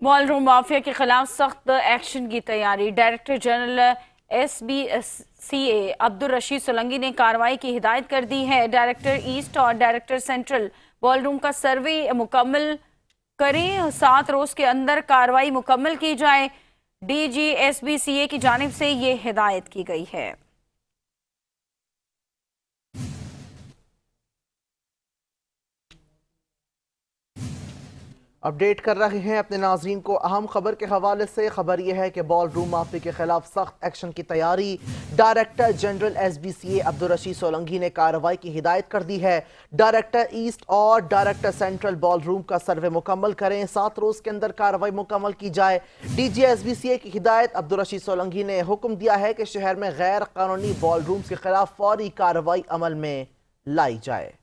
Ball room mafia के खिलाफ सख्त एक्शन की तैयारी। Director general SBCA Abdul Rashid Solanki ने कार्रवाई की हिदायत कर दी है। डायरेक्टर ईस्ट और डायरेक्टर सेंट्रल बॉल रूम का सर्वे मुकम्मल करें, 7 रोज के अंदर कार्रवाई मुकम्मल की जाए। DG SBCA की जानिब से ये हिदायत की गई है। अपडेट कर रहे हैं अपने नाजरीन को अहम खबर के हवाले से। खबर यह है कि बॉल रूम माफिया के खिलाफ सख्त एक्शन की तैयारी। Director general SBCA Abdul Rashid Solanki ने कार्रवाई की हिदायत कर दी है। डायरेक्टर ईस्ट और डायरेक्टर सेंट्रल बॉल रूम का सर्वे मुकम्मल करें, 7 रोज के अंदर कार्रवाई मुकम्मल की जाए। DG SBCA की हिदायत। अब्दुल रशीद सोलंकी ने हुक्म दिया है कि शहर में गैर कानूनी बॉल रूम के खिलाफ फौरी कार्रवाई अमल में लाई जाए।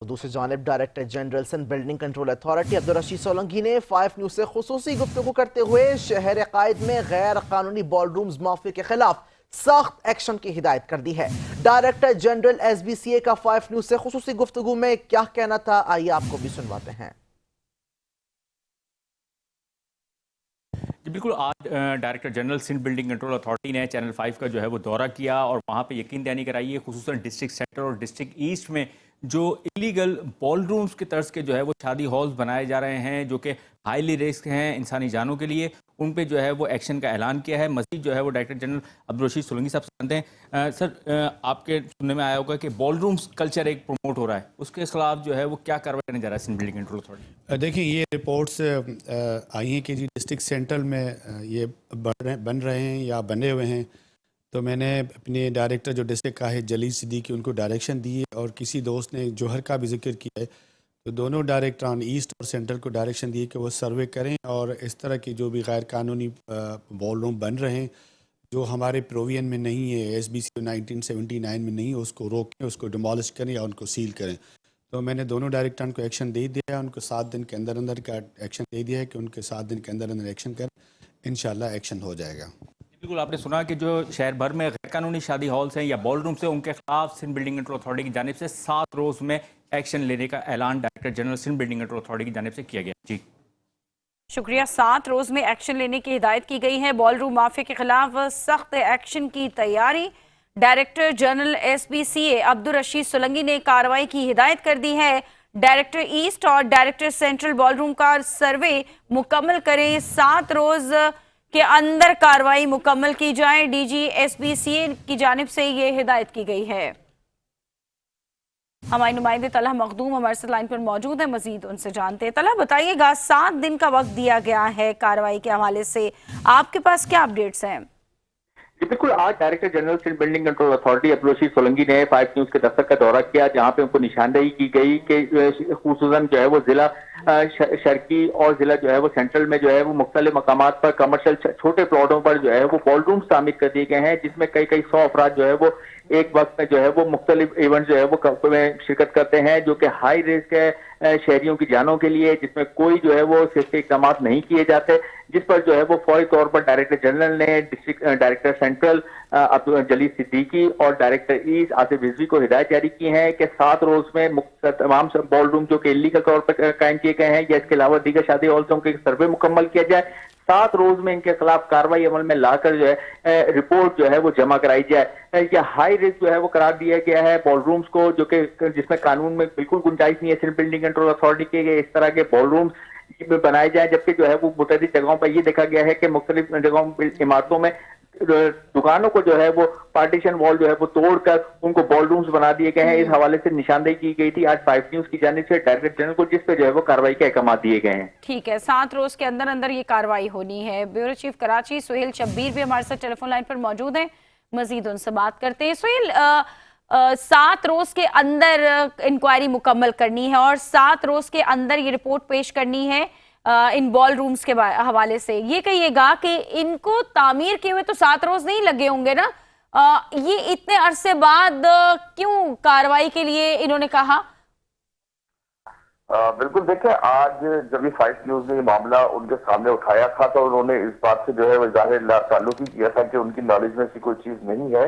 तो दूसरी जानिब director general Sindh building control authority Abdul Rashid Solanki ने 5 न्यूज से खुसूसी गुफ्तगू करते हुए शहर कायद में गैर कानूनी बॉल रूम्स माफिया के खिलाफ सख्त एक्शन की हिदायत कर दी है। डायरेक्टर जनरल SBCA का 5 न्यूज से खुसूसी गुफ्तगू में क्या कहना था, आइए आपको भी सुनवाते हैं। बिल्कुल, आज director general Sindh building control authority ने चैनल 5 का जो है वो दौरा किया और वहाँ पे यकीन दहानी कराई है, खुसूसन डिस्ट्रिक्ट सेंटर और डिस्ट्रिक्ट ईस्ट में जो इलीगल बॉल रूम्स के तर्ज के जो है वो शादी हॉल्स बनाए जा रहे हैं जो कि हाईली रिस्क हैं इंसानी जानों के लिए, उन पे जो है वो एक्शन का ऐलान किया है। मज़ीद जो है वो डायरेक्टर जनरल अब्दुल रशीद सोलंकी साहब से जानते हैं। सर, आपके सुनने में आया होगा कि बॉल रूम्स कल्चर एक प्रमोट हो रहा है, उसके खिलाफ जो है वो क्या कार्रवाई करने जा रहा है सिंध बिल्डिंग कंट्रोल अथॉरिटी? देखिए, ये रिपोर्ट्स आई हैं कि जी डिस्ट्रिक्ट सेंट्रल में ये बन रहे हैं या बने हुए हैं। तो मैंने अपने डायरेक्टर जो डिस्ट्रिक्ट का है जलील सिद्दीकी, उनको डायरेक्शन दी है और किसी दोस्त ने जोहर का भी जिक्र किया है, तो दोनों डायरेक्टरान ईस्ट और सेंट्रल को डायरेक्शन दी कि वो सर्वे करें और इस तरह की जो भी गैर कानूनी बॉल रूम बन रहे हैं जो हमारे प्रोविजन में नहीं है, SBC 1979 में नहीं है, उसको रोकें, उसको डिमोलिश करें या उनको सील करें। तो मैंने दोनों डायरेक्टरान को एक्शन दे दिया है, उनको 7 दिन के अंदर अंदर का एक्शन दे दिया है कि उनके 7 दिन के अंदर अंदर एक्शन करें, इंशाल्लाह एक्शन हो जाएगा। बिल्कुल, आपने सुना कि जो शहर भर में गैर कानूनी शादी हॉल्स हैं या बॉल रूम्स हैं, उनके खिलाफ सिंध बिल्डिंग कंट्रोल अथॉरिटी की जानिब से 7 रोज में एक्शन लेने का ऐलान director general Sindh building control authority की जानिब से किया गया। जी शुक्रिया। 7 रोज में एक्शन लेने की हिदायत की गई है। बॉल रूम माफिया के खिलाफ सख्त एक्शन की तैयारी। Director general SBCA Abdul Rashid Solanki ने कार्रवाई की हिदायत कर दी है। डायरेक्टर ईस्ट और डायरेक्टर सेंट्रल बॉल रूम का सर्वे मुकम्मल करें, 7 रोज के अंदर कार्रवाई मुकम्मल की जाए। DG SBCA की जानिब से ये हिदायत की गई है। हमारे नुमाइंदे तलहा मखदूम हमारे साथ लाइन पर मौजूद है, मजीद उनसे जानते हैं। तलहा, बताइएगा, 7 दिन का वक्त दिया गया है कार्रवाई के हवाले से, आपके पास क्या अपडेट्स हैं? जी बिल्कुल, आज director general Sindh building control authority Abdul Rashid Solanki ने 5 न्यूज के दफ्तर का दौरा किया, जहां पे उनको निशानदेही की गई कि खुसूसन जो है वो जिला शर्की और जिला जो है वो सेंट्रल में जो है वो मुख्तलिफ मकामात पर कमर्शियल छोटे प्लॉटों पर जो है वो बॉल रूम्स तामीर कर दिए गए हैं, जिसमें कई 100 अफराद जो है वो एक वक्त में जो है वो मुख्तलिफ इवेंट जो है वो में शिरकत करते हैं, जो कि हाई रिस्क है शहरियों की जानों के लिए, जिसमें कोई जो है वो सेफ्टी इकदाम नहीं किए जाते, जिस पर जो है वो फौरी तौर पर डायरेक्टर जनरल ने डिस्ट्रिक्ट डायरेक्टर सेंट्रल अब्दुल जलील सिद्दीकी और डायरेक्टर ईस्ट आसिफ रिजवी को हिदायत जारी की है कि 7 रोज में तमाम बॉल रूम जो कि इलीगल तौर पर कायम किए गए हैं या इसके अलावा दीगर शादी हॉल्सों के सर्वे मुकम्मल किया जाए। 7 रोज में इनके खिलाफ कार्रवाई अमल में लाकर जो है रिपोर्ट जो है वो जमा कराई जाए। या हाई रिस्क जो है वो करार दिया गया है बॉल रूम्स को, जो कि जिसमें कानून में बिल्कुल गुंजाइश नहीं है सिर्फ बिल्डिंग कंट्रोल अथॉरिटी के इस तरह के बॉल रूम्स बनाए जाए, जबकि जो है वो मुतअद्दिद जगहों पर ये देखा गया है कि मुख्तलिफ जगहों इमारतों में दुकानों को जो है वो पार्टीशन वॉल जो है वो तोड़कर उनको बॉल रूम्स बना दिए गए हैं। इस हवाले से निशानदेही की गई थी आज 5 न्यूज की जानिब से डायरेक्टर जनरल को, जिस पे जो है वो कार्रवाई के अहकाम दिए गए हैं। ठीक है, 7 रोज के अंदर अंदर ये कार्रवाई होनी है। ब्यूरो चीफ कराची सुहेल शब्बीर भी हमारे साथ टेलीफोन लाइन पर मौजूद हैं, मजीद उनसे बात करते हैं। सुहेल, 7 रोज के अंदर इंक्वायरी मुकम्मल करनी है और 7 रोज के अंदर ये रिपोर्ट पेश करनी है इन बॉल रूम्स के हवाले से। ये कहिएगा कि इनको तामीर किए हुए तो 7 रोज नहीं लगे होंगे ना, ये इतने अरसे बाद क्यों कार्रवाई के लिए इन्होंने कहा? बिल्कुल, देखिए, आज जब ये 5 न्यूज ने ये मामला उनके सामने उठाया था तो उन्होंने इस बात से जो है वजाहिर ताल्लुक ही किया था कि उनकी नॉलेज में ऐसी कोई चीज नहीं है,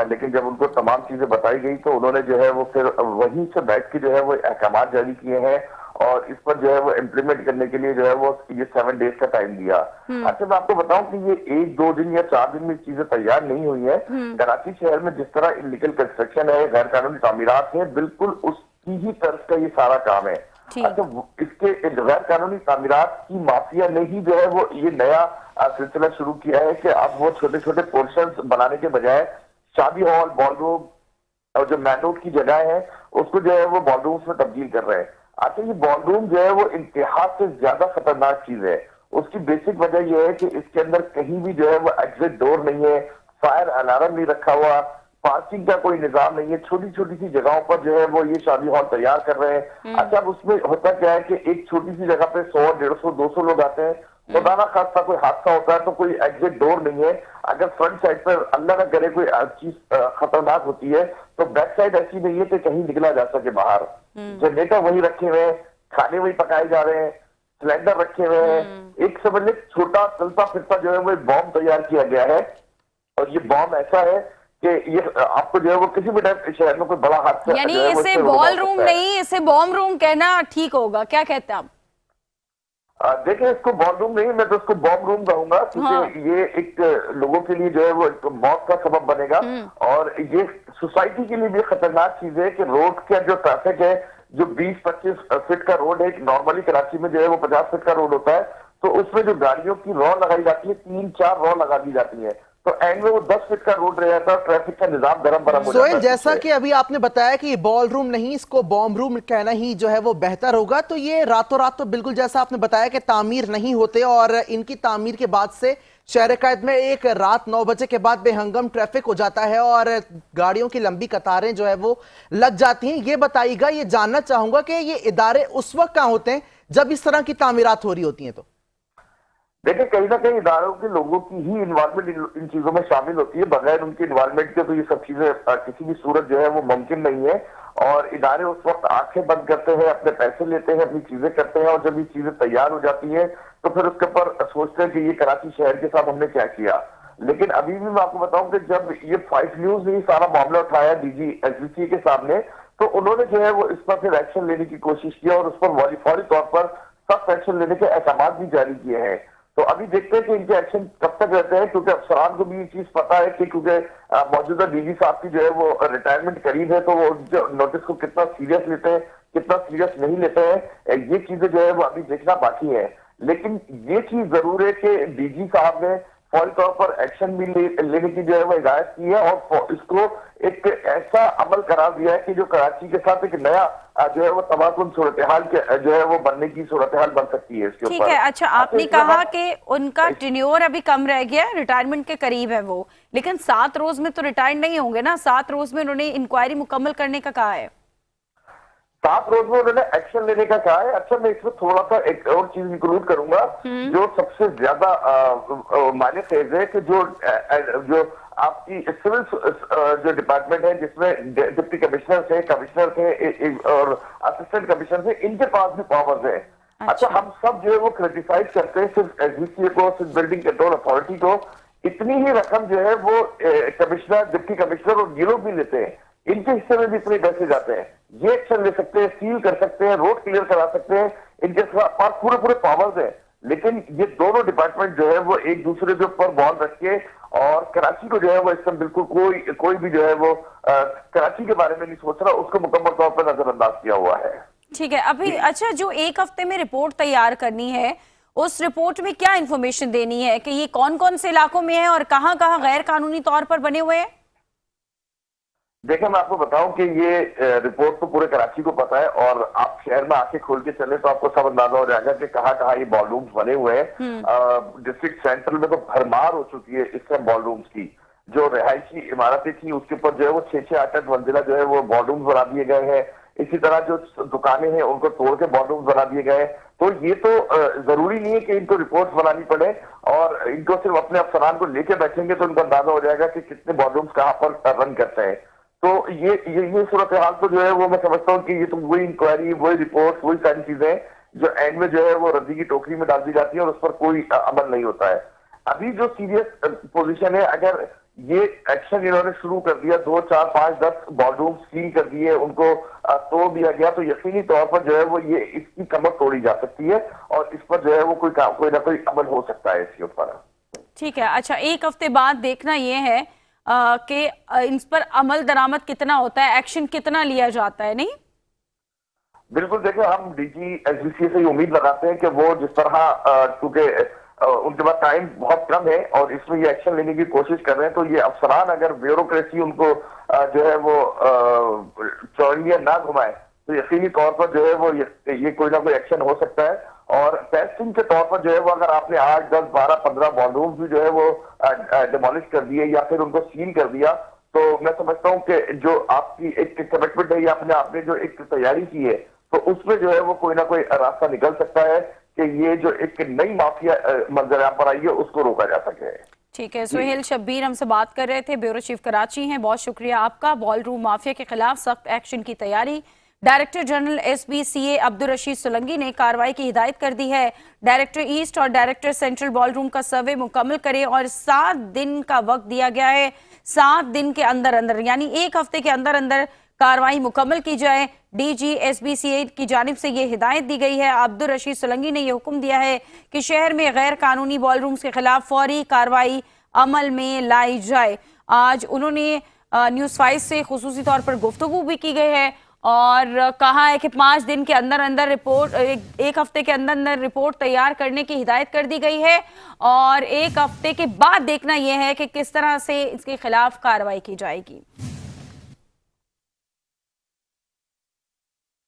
लेकिन जब उनको तमाम चीजें बताई गई तो उन्होंने जो है वो फिर वहीं से बैठ के जो है वो अहकाम जारी किए हैं और इस पर जो है वो इम्प्लीमेंट करने के लिए जो है वो ये 7 डेज का टाइम दिया। अच्छा, मैं आपको बताऊं कि ये 1-2 दिन या 4 दिन में चीजें तैयार नहीं हुई है। कराची शहर में जिस तरह इलीगल कंस्ट्रक्शन है, गैर कानूनी तामीरात है, बिल्कुल उसकी ही तर्ज का ये सारा काम है। अच्छा, इसके गैर कानूनी तामीरात की माफिया ने ही जो है वो ये नया सिलसिला शुरू किया है कि अब वो छोटे छोटे पोर्शंस बनाने के बजाय शादी हॉल, बॉलरूम और जो मैनोट की जगह है उसको जो है वो बॉलरूम्स में तब्दील कर रहे हैं। अच्छा, ये बॉलरूम जो है वो इंतहा से ज्यादा खतरनाक चीज है। उसकी बेसिक वजह यह है कि इसके अंदर कहीं भी जो है वो एग्जिट डोर नहीं है, फायर अलार्म नहीं रखा हुआ, पार्किंग का कोई निजाम नहीं है। छोटी छोटी सी जगहों पर जो है वो ये शादी हॉल तैयार कर रहे हैं। अच्छा, अब उसमें होता क्या है कि एक छोटी सी जगह पे 100, 150, 200 लोग आते हैं। खुदा ना खास्ता कोई हादसा होता है तो कोई एग्जिट डोर नहीं है। अगर फ्रंट साइड पर अल्लाह ना करे कोई चीज खतरनाक होती है तो बैक साइड ऐसी नहीं है कि कहीं निकला जा सके बाहर। जनरेटर वही रखे हुए हैं, खाने वही पकाए जा रहे हैं, सिलेंडर रखे हुए हैं। एक समझ ले छोटा चलता फिरता जो है वो बॉम्ब तैयार किया गया है। और ये बॉम्ब ऐसा है कि ये आपको जो है वो किसी भी टाइप शहर में कोई बड़ा हादसा, यानी इसे बॉल रूम नहीं, इसे बॉम्ब रूम कहना ठीक होगा, क्या कहते हैं आप? देखिए, इसको बॉम्ब रूम नहीं, मैं तो इसको बॉम्ब रूम कहूंगा, क्योंकि ये एक लोगों के लिए जो है वो एक मौत का सबब बनेगा। और ये सोसाइटी के लिए भी खतरनाक चीज है कि रोड का जो ट्रैफिक है, जो 20-25 फीट का रोड है, नॉर्मली कराची में जो है वो 50 फीट का रोड होता है, तो उसमें जो गाड़ियों की रॉ लगाई जाती है 3-4 रॉ लगा दी जाती है, तो एंड में वो 10 फीट का रोड रह जाता है, ट्रैफिक का निजाम गरम हो जाता है। सोहेल, जैसा कि अभी आपने बताया कि ये बॉल रूम नहीं, इसको बॉम्ब रूम कहना ही जो है वो बेहतर होगा, तो ये रातों रात तो बिल्कुल जैसा आपने बताया कि तामीर नहीं होते और इनकी तामीर के बाद से शहर कैद में एक रात 9 बजे के बाद बेहंगम ट्रैफिक हो जाता है और गाड़ियों की लंबी कतारें जो है वो लग जाती हैं। ये बताइएगा, ये जानना चाहूंगा कि ये इदारे उस वक्त कहाँ होते हैं जब इस तरह की तामीरात हो रही होती हैं? तो देखिए, कहीं ना कहीं इदारों के लोगों की ही इन्वॉल्वमेंट इन चीजों में शामिल होती है। बगैर उनके इन्वॉल्वमेंट के तो ये सब चीजें किसी भी सूरत जो है वो मुमकिन नहीं है। और इदारे उस वक्त आंखें बंद करते हैं, अपने पैसे लेते हैं, अपनी चीजें करते हैं, और जब ये चीजें तैयार हो जाती हैं तो फिर उसके ऊपर सोचते हैं कि ये कराची शहर के साथ हमने क्या किया। लेकिन अभी भी मैं आपको बताऊं कि जब ये 5 न्यूज ने सारा मामला उठाया डीजी एसबीसी के सामने, तो उन्होंने जो है वो इस पर फिर एक्शन लेने की कोशिश किया और उस पर फौरी तौर पर सख्त एक्शन लेने के अहकाम भी जारी किए हैं। तो अभी देखते हैं कि इनके एक्शन कब तक रहते हैं, क्योंकि अफसरान को भी ये चीज पता है कि क्योंकि मौजूदा डीजी साहब की जो है वो रिटायरमेंट करीब है, तो वो नोटिस को कितना सीरियस लेते हैं, कितना सीरियस नहीं लेते हैं, ये चीजें जो है वो अभी देखना बाकी है। लेकिन ये चीज जरूर है कि डीजी साहब ने फौरी तौर पर एक्शन भी लेने की जो है वो हिदायत की है और इसको एक ऐसा अमल करार दिया है कि जो कराची के साथ एक नया जो है वो तबादुल सूरत हाल के जो है वो बनने की सूरत हाल बन सकती है इसके ऊपर। ठीक है। अच्छा, आपने कहा कि उनका टेन्योर अभी कम रह गया, रिटायरमेंट के करीब है वो, लेकिन 7 रोज में तो रिटायर्ड नहीं होंगे ना। 7 रोज में उन्होंने इंक्वायरी मुकम्मल करने का कहा है। 7 रोज में उन्होंने एक्शन लेने का कहा है। अच्छा, मैं इसमें थोड़ा सा एक और चीज इंक्लूड करूंगा जो सबसे ज्यादा मायने खेज है कि जो आपकी सिविल जो डिपार्टमेंट है, जिसमें डिप्टी कमिश्नर थे, कमिश्नर थे और असिस्टेंट कमिश्नर थे, इनके पास भी पावर्स है। अच्छा, हम सब जो है वो क्रिटिसाइज करते हैं सिर्फ एसबीसी को, सिर्फ बिल्डिंग कंट्रोल अथॉरिटी को। इतनी ही रकम जो है वो कमिश्नर, डिप्टी कमिश्नर और ये लोग भी लेते हैं, इनके हिस्से में भी इतने पैसे जाते हैं। ये एक्शन ले सकते हैं, सील कर सकते हैं, रोड क्लियर करा सकते हैं, इनके पास पूरे पावर्स है। लेकिन ये दोनों डिपार्टमेंट जो है वो एक दूसरे के ऊपर बॉल रख के और कराची को जो है वो इस समय बिल्कुल कोई भी जो है वो कराची के बारे में नहीं सोच रहा, उसको मुकम्मल तौर पर नजरअंदाज किया हुआ है। ठीक है। अभी अच्छा, जो 1 हफ्ते में रिपोर्ट तैयार करनी है, उस रिपोर्ट में क्या इंफॉर्मेशन देनी है कि ये कौन कौन से इलाकों में है और कहाँ कहाँ गैर कानूनी तौर पर बने हुए हैं? देखिए, मैं आपको बताऊं कि ये रिपोर्ट तो पूरे कराची को पता है और आप शहर में आके खोल के चले तो आपको सब अंदाजा हो जाएगा कि कहाँ ये बॉलरूम्स बने हुए हैं। डिस्ट्रिक्ट सेंट्रल में तो भरमार हो चुकी है इस समय बॉलरूम्स की। जो रिहायशी इमारतें थी उसके ऊपर जो है वो 6-6, 8-8 मंजिला जो है वो बॉलरूम्स बना दिए गए हैं। इसी तरह जो दुकानें हैं उनको तोड़ के बॉलरूम्स बना दिए गए। तो ये तो जरूरी नहीं है कि इनको रिपोर्ट्स बनानी पड़े और इनको सिर्फ अपने अफसरान को लेके बैठेंगे तो उनको अंदाजा हो जाएगा कि कितने बॉलरूम्स कहाँ पर रन करते हैं। तो ये सूरत हाल तो जो है वो मैं समझता हूँ कि ये तो वही इंक्वायरी, वही रिपोर्ट, वही सारी चीजें जो एंड में जो है वो रद्दी की टोकरी में डाल दी जाती है और उस पर कोई अमल नहीं होता है। अभी जो सीरियस पोजीशन है, अगर ये एक्शन इन्होंने शुरू कर दिया, 2, 4, 5, 10 बॉलरूम सील कर दिए, उनको तोड़ दिया गया, तो यकीनी तौर पर जो है वो ये इसकी कमर तोड़ी जा सकती है और इस पर जो है वो कोई ना कोई अमल हो सकता है इसके ऊपर। ठीक है, अच्छा, एक हफ्ते बाद देखना ये है कि इन पर अमल दरामद कितना होता है, एक्शन कितना लिया जाता है, नहीं? बिल्कुल, देखिए हम डीजी एसबीसीए से उम्मीद लगाते हैं कि वो जिस तरह क्योंकि उनके पास टाइम बहुत कम है और इसमें ये एक्शन लेने की कोशिश कर रहे हैं, तो ये अफसरान अगर ब्यूरोक्रेसी उनको जो है वो चौड़ियां ना घुमाए तो यकीनी तौर पर जो है वो ये कोई ना कोई एक्शन हो सकता है। और टेस्टिंग के तौर पर जो है वो अगर आपने 8, 10, 12, 15 वॉल्यूम भी जो है वो डिमोलिश कर दिए या फिर उनको सील कर दिया, तो मैं समझता हूँ कि जो आपकी एक कमिटमेंट है या आपने जो एक तैयारी की है, तो उसमें जो है वो कोई ना कोई रास्ता निकल सकता है कि ये जो एक नई माफिया मंजर पर आई है उसको रोका जा सके। ठीक है, सुहेल शब्बीर हमसे बात कर रहे थे, ब्यूरो चीफ कराची हैं, बहुत शुक्रिया आपका। बॉल रूम माफिया के खिलाफ सख्त एक्शन की तैयारी, डायरेक्टर जनरल एसबीसीए अब्दुल रशीद सोलंकी ने कार्रवाई की हिदायत कर दी है। डायरेक्टर ईस्ट और डायरेक्टर सेंट्रल बॉल रूम का सर्वे मुकम्मल करें और 7 दिन का वक्त दिया गया है। 7 दिन के अंदर अंदर यानी 1 हफ्ते के अंदर अंदर कार्रवाई मुकम्मल की जाए। डीजी एसबीसीए की जानिब से ये हिदायत दी गई है। अब्दुल रशीद सोलंकी ने यह हुक्म दिया है कि शहर में गैर कानूनी बॉल रूम्स के खिलाफ फौरी कार्रवाई अमल में लाई जाए। आज उन्होंने न्यूज़ 5 से खुसूसी तौर पर गुफ्तगू भी की गई है और कहा है कि 5 दिन के अंदर अंदर रिपोर्ट, एक हफ्ते के अंदर अंदर रिपोर्ट तैयार करने की हिदायत कर दी गई है और 1 हफ्ते के बाद देखना यह है कि किस तरह से इसके खिलाफ कार्रवाई की जाएगी।